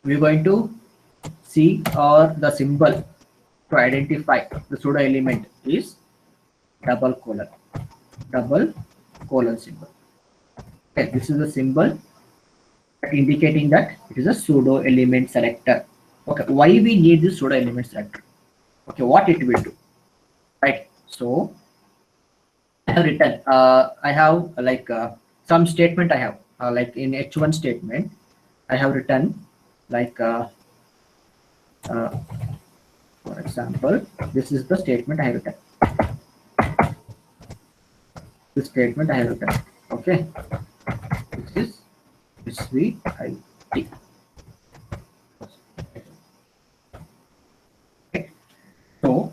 we're going to see or the symbol to identify the pseudo element is double colon symbol. Okay, this is the symbol indicating that it is a pseudo element selector. Okay, why we need this pseudo element selector? Okay, what it will do, right? So I have written, I have some statement I have, like in H1 statement, I have written like, for example, this is the statement I have written. This statement I have written. Okay, this is SVIT. Okay. So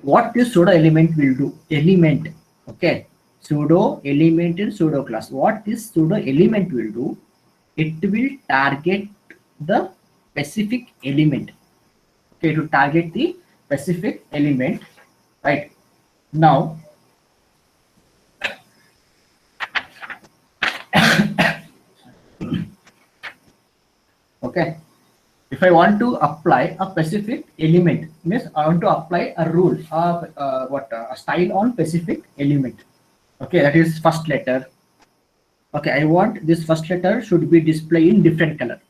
what this pseudo element will do? Element. Okay, pseudo element in pseudo class. What this pseudo element will do? It will target the specific element. Okay, to target the specific element, right? Now okay, if I want to apply a specific element, means I want to apply a rule of a style on specific element. Okay, that is first letter. Okay, I want this first letter should be displayed in different color.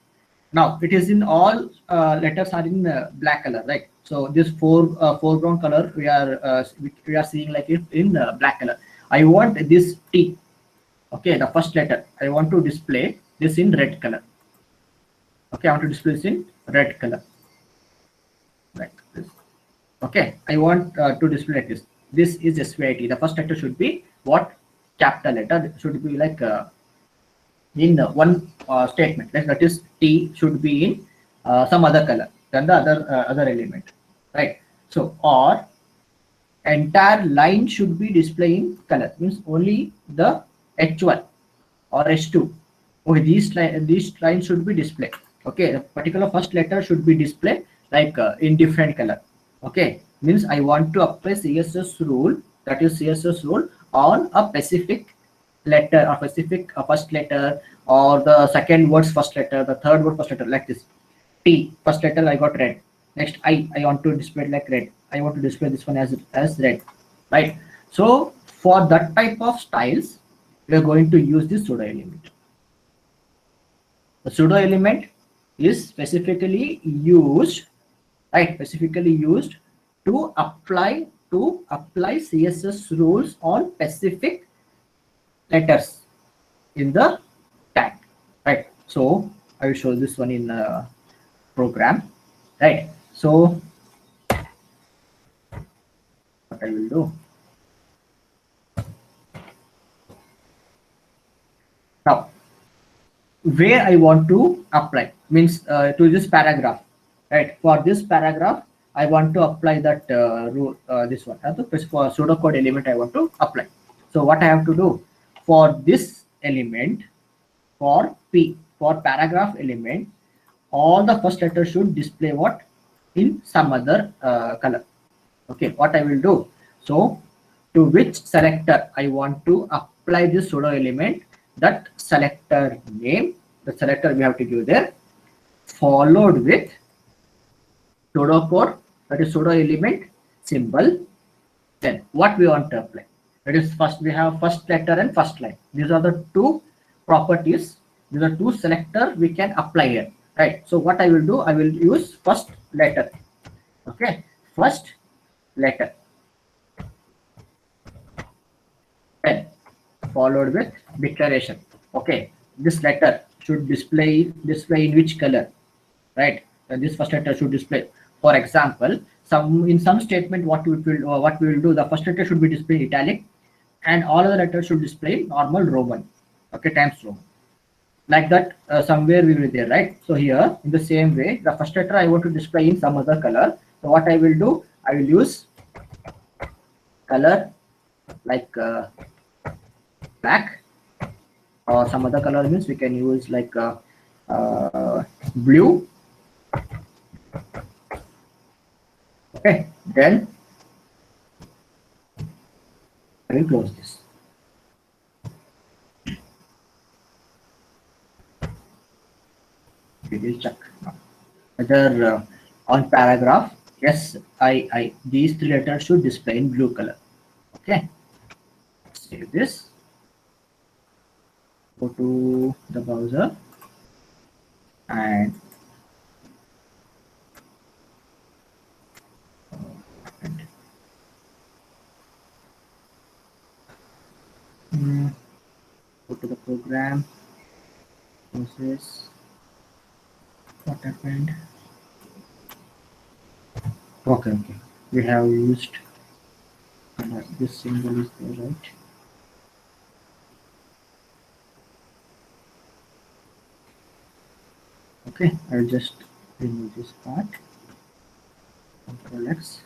Now it is in all letters are in black color, right? So this foreground color we are seeing like it in black color. I want this T. Okay, the first letter I want to display this in red color. Okay, I want to display this in red color, like this. Okay, I want to display like this. This is SVIT. The first letter should be what? Capital letter. Should be like in one statement. That is T should be in some other color than the other element, right? So or entire line should be displaying color, means only the H1 or H2. Okay, these lines should be displayed. Okay, the particular first letter should be displayed like in different color. Okay, means I want to apply CSS rule, that is CSS rule on a specific letter or specific first letter, or the second word's first letter, the third word first letter, like this. T first letter I got red. Next I want to display it like red. I want to display this one as red, right? So for that type of styles, we are going to use this pseudo element. The pseudo element is specifically used, right? Specifically used to apply CSS rules on specific letters in the tag, right? So I will show this one in program, right? So what I will do now, where I want to apply, means to this paragraph, right? For this paragraph I want to apply that rule, this one for pseudocode element I want to apply. So what I have to do for this element, for P, for paragraph element, all the first letters should display what? In some other color. Okay, what I will do, so to which selector I want to apply this pseudo element, that selector name, the selector we have to give there, followed with pseudocode, that is pseudo element symbol. Then what we want to apply, that is first we have first letter and first line. These are the two properties, these are two selector we can apply here, right? So what I will do, I will use first letter. Okay, first letter, then followed with declaration. Okay, this letter should display in which color, right? And this first letter should display, for example, in some statement what we will do, the first letter should be displayed italic and all other letters should display normal Roman, okay, times Roman, like that. Somewhere we will there, right? So here in the same way, the first letter I want to display in some other color. So what I will do, I will use color like black, or some other color, means we can use like blue. Okay, then I will close this. We will check whether on paragraph, yes, these three letters should display in blue color. Okay, save this, go to the browser and mm, go to the program, process, what happened? Okay, okay, we have used this symbol is there, right? Okay, I'll just remove this part. Control X.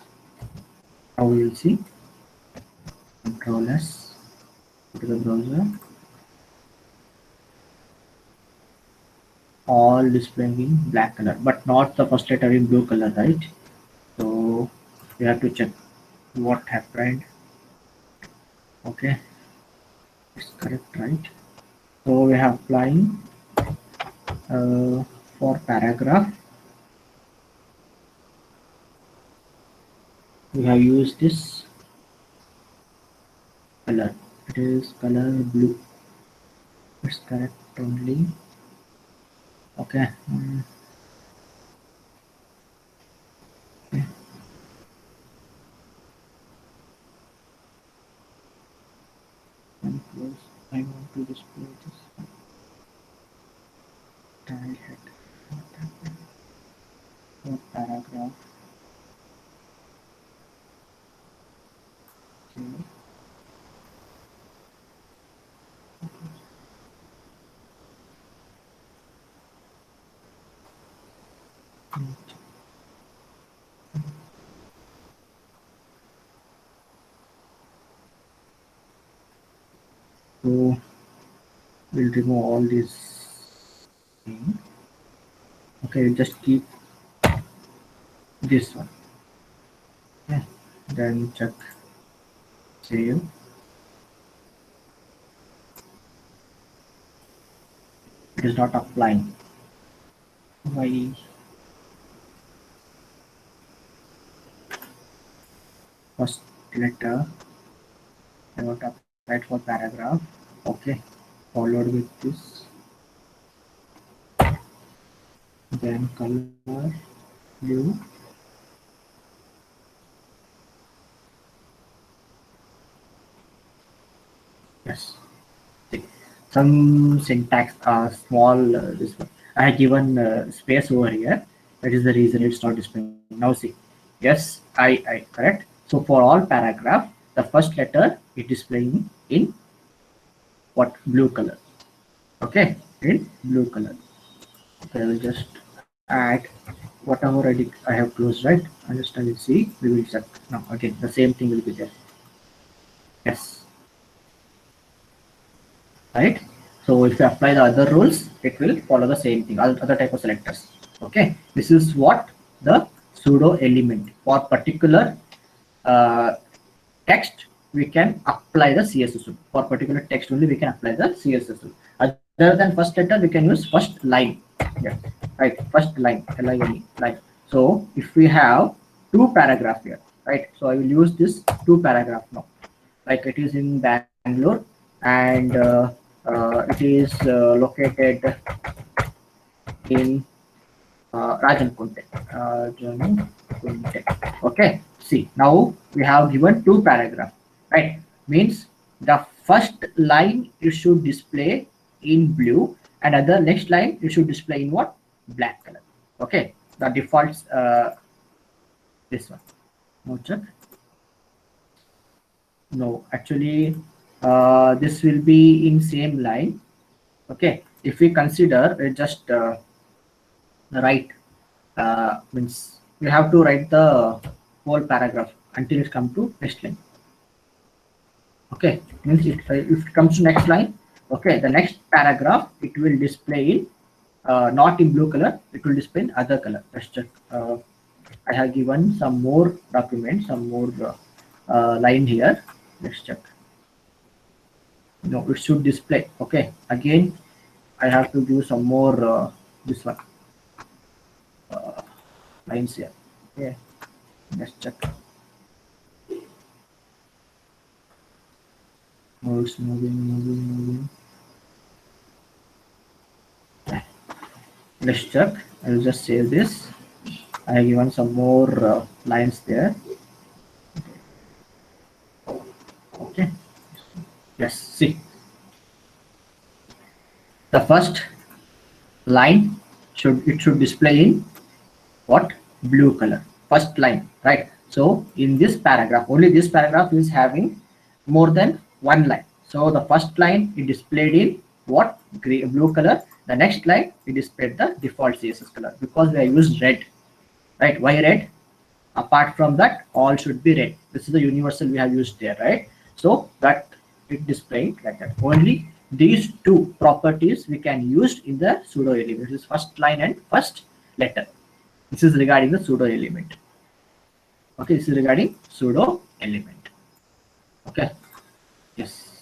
Now we will see. Control S. Go to the browser. All displaying in black color, but not the first letter in blue color, right? So we have to check what happened. Okay, it's correct, right? So we have applying for paragraph. We have used this color. It is color blue. It's correct only. Okay. Okay. And close. I want to display this tile head. What happened? For paragraph. Okay. So we'll remove all these things. Okay, just keep this one. Okay, then check save. It is not applying. Why? First letter I want to apply it for paragraph. Okay, followed with this. Then color blue. Yes. See, some syntax small this one. I have given space over here. That is the reason it's not displaying. Now see. Yes, I correct. So for all paragraph, the first letter is displaying in what blue color. Okay, in blue color. Okay, I will just add whatever I have closed, right? And just I will see. We will check now. Again, the same thing will be there. Yes, right. So if you apply the other rules, it will follow the same thing. Other type of selectors. Okay, this is what the pseudo element for particular uh, text we can apply the CSS rule. For particular text only we can apply the CSS rule. Other than first letter we can use first line. Yeah, right. First line, line, line. So if we have two paragraph here, right? So I will use this two paragraph now. Like it is in Bangalore and it is located in Rajan Kunte. Okay, see now we have given two paragraph, right? Means the first line you should display in blue and other next line you should display in what? Black color. Okay, the defaults this one. No check. No, actually this will be in same line. Okay, if we consider just write means we have to write the whole paragraph until it comes to next line. Okay, means if it comes to next line, okay, the next paragraph it will display in not in blue color, it will display in other color. Let's check. I have given some more documents, some more line here. Let's check. No, it should display. Okay, again I have to do some more this one. lines here. Okay, let's check. Oh, it's moving. Okay. Let's check. I'll just save this. I have given some more lines there. Okay. Yes. See, the first line should display in what? Blue color. First line, right? So in this paragraph, only this paragraph is having more than one line. So the first line is displayed in what? Blue color. The next line is displayed the default CSS color, because we have used red, right? Why red? Apart from that, all should be red. This is the universal we have used there, right? So that it displaying like that. Only these two properties we can use in the pseudo element. This is first line and first letter. This is regarding the pseudo element. Okay, this is regarding pseudo element. Okay. Yes.